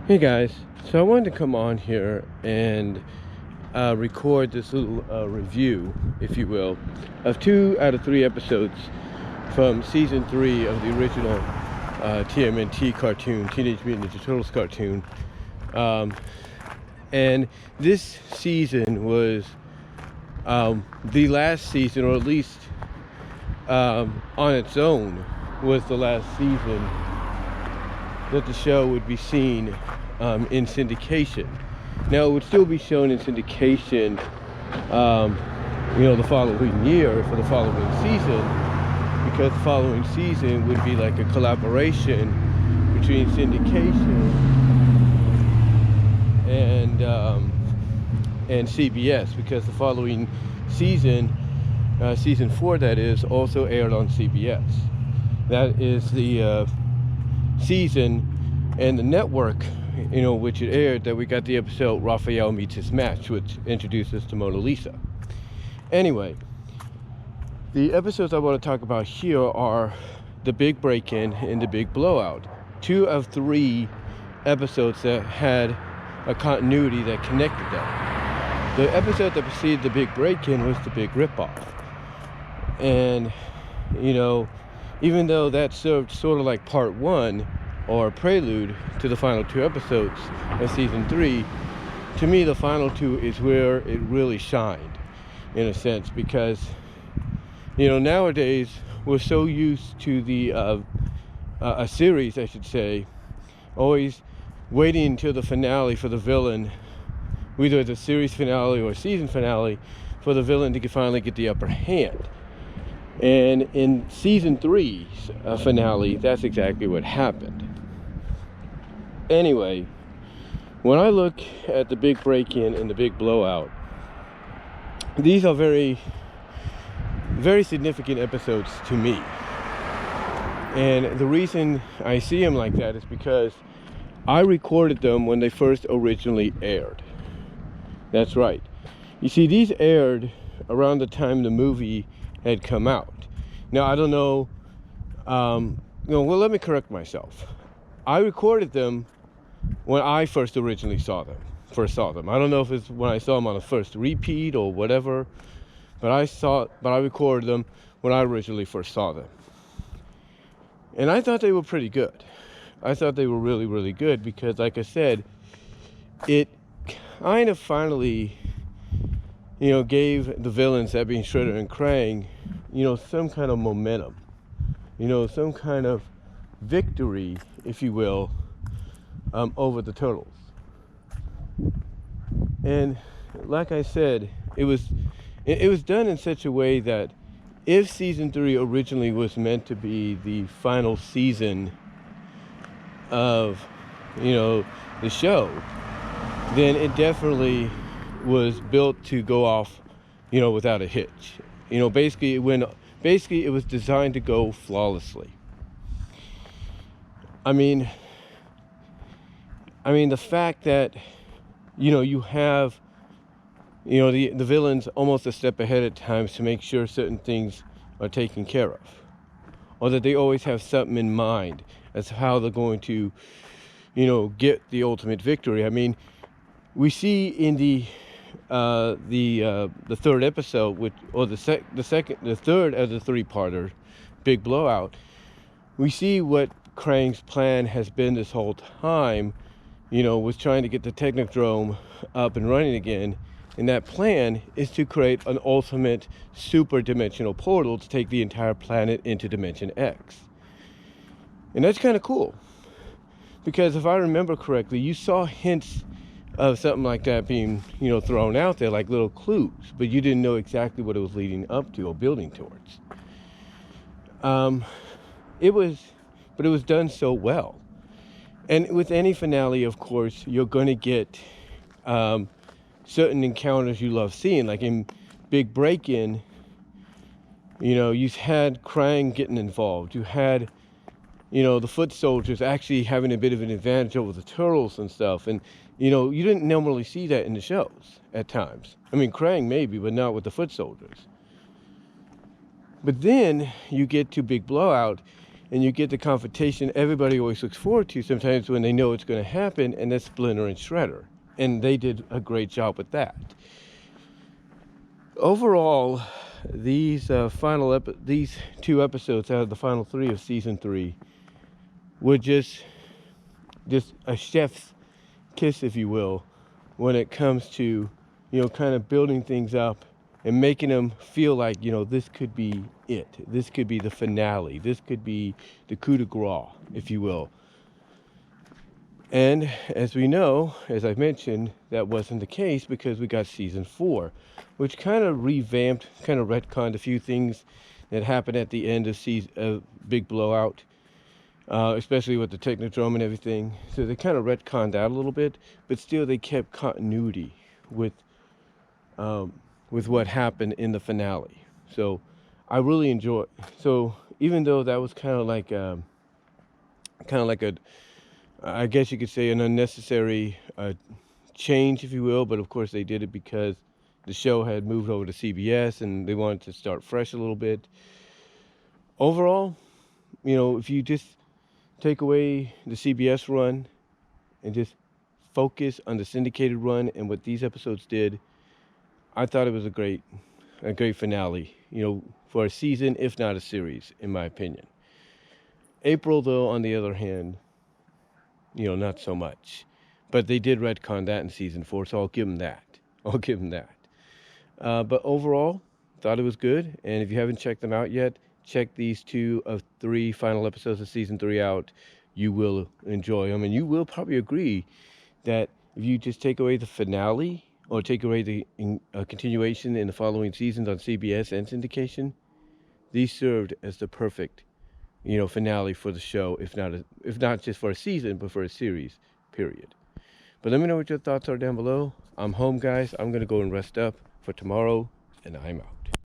Hey guys, so I wanted to come on here and record this little review, if you will, of 2 out of 3 episodes from season 3 of the original TMNT cartoon, Teenage Mutant Ninja Turtles cartoon. And this season was the last season, or at least on its own, was the last season that the show would be seen in syndication. Now it would still be shown in syndication, the following year for the following season, because the following season would be like a collaboration between syndication and CBS, because the following season, season 4 that is, also aired on CBS. That is the season and the network, which it aired, that we got the episode Raphael Meets His Match, which introduces to Mona Lisa. Anyway, the episodes I want to talk about here are the Big Break-In and the Big Blowout. 2 of 3 episodes that had a continuity that connected them. The episode that preceded the Big Break-In was the Big Ripoff. And, even though that served sort of like part 1, or prelude to the final 2 episodes of season 3, to me the final 2 is where it really shined, in a sense, because nowadays we're so used to the a series, I should say, always waiting until the finale for the villain, either the series finale or season finale, for the villain to finally get the upper hand. And in season 3's finale, that's exactly what happened. Anyway, when I look at the Big Break-In and the Big Blowout, these are very, very significant episodes to me. And the reason I see them like that is because I recorded them when they first originally aired. That's right. You see, these aired around the time the movie had come out. Now, I don't know, well, let me correct myself. I recorded them when I first originally saw them. I don't know if it's when I saw them on a first repeat or whatever, but I recorded them when I originally first saw them. And I thought they were pretty good. I thought they were really, really good because, like I said, it kind of finally, gave the villains, that being Shredder and Krang, some kind of momentum, some kind of victory, if you will, over the Turtles. And like I said, it was done in such a way that if season 3 originally was meant to be the final season of the show, then it definitely was built to go off without a hitch. Basically it was designed to go flawlessly. I mean the fact that you have the villains almost a step ahead at times to make sure certain things are taken care of, or that they always have something in mind as to how they're going to get the ultimate victory. I mean, we see in the third episode, the third of the 3-parter, Big Blowout, we see what Krang's plan has been this whole time, was trying to get the Technodrome up and running again. And that plan is to create an ultimate super dimensional portal to take the entire planet into Dimension X. And that's kind of cool, because if I remember correctly, you saw hints of something like that being, thrown out there, like little clues, but you didn't know exactly what it was leading up to or building towards. It was done so well. And with any finale, of course, you're going to get certain encounters you love seeing. Like in Big Break-In, you had Krang getting involved. You had, the foot soldiers actually having a bit of an advantage over the Turtles and stuff. And, you didn't normally see that in the shows at times. I mean, Krang maybe, but not with the foot soldiers. But then you get to Big Blowout, and you get the confrontation everybody always looks forward to sometimes when they know it's going to happen, and that's Splinter and Shredder. And they did a great job with that. Overall, these these 2 episodes out of the final 3 of season 3 were just a chef's kiss, if you will, when it comes to, you know, kind of building things up and making them feel like, you know, this could be it. This could be the finale. This could be the coup de grace, if you will. And as we know, as I've mentioned, that wasn't the case because we got season 4, which kind of revamped, kind of retconned a few things that happened at the end of Big Blowout, especially with the Technodrome and everything. So they kind of retconned that a little bit, but still they kept continuity with what happened in the finale. So I really enjoyed. So even though that was kind of like a, I guess you could say, an unnecessary change, if you will, but of course they did it because the show had moved over to CBS and they wanted to start fresh a little bit. Overall, you know, if you just take away the CBS run and just focus on the syndicated run and what these episodes did, I thought it was a great finale, you know, for a season, if not a series, in my opinion. April, though, on the other hand, you know, not so much. But they did retcon that in season 4, so I'll give them that. But overall, thought it was good. And if you haven't checked them out yet, check these 2 of 3 final episodes of season 3 out. You will enjoy them. And you will probably agree that if you just take away the finale or take away the continuation in the following seasons on CBS and syndication, these served as the perfect, you know, finale for the show, if not just for a season, but for a series, period. But let me know what your thoughts are down below. I'm home, guys. I'm going to go and rest up for tomorrow, and I'm out.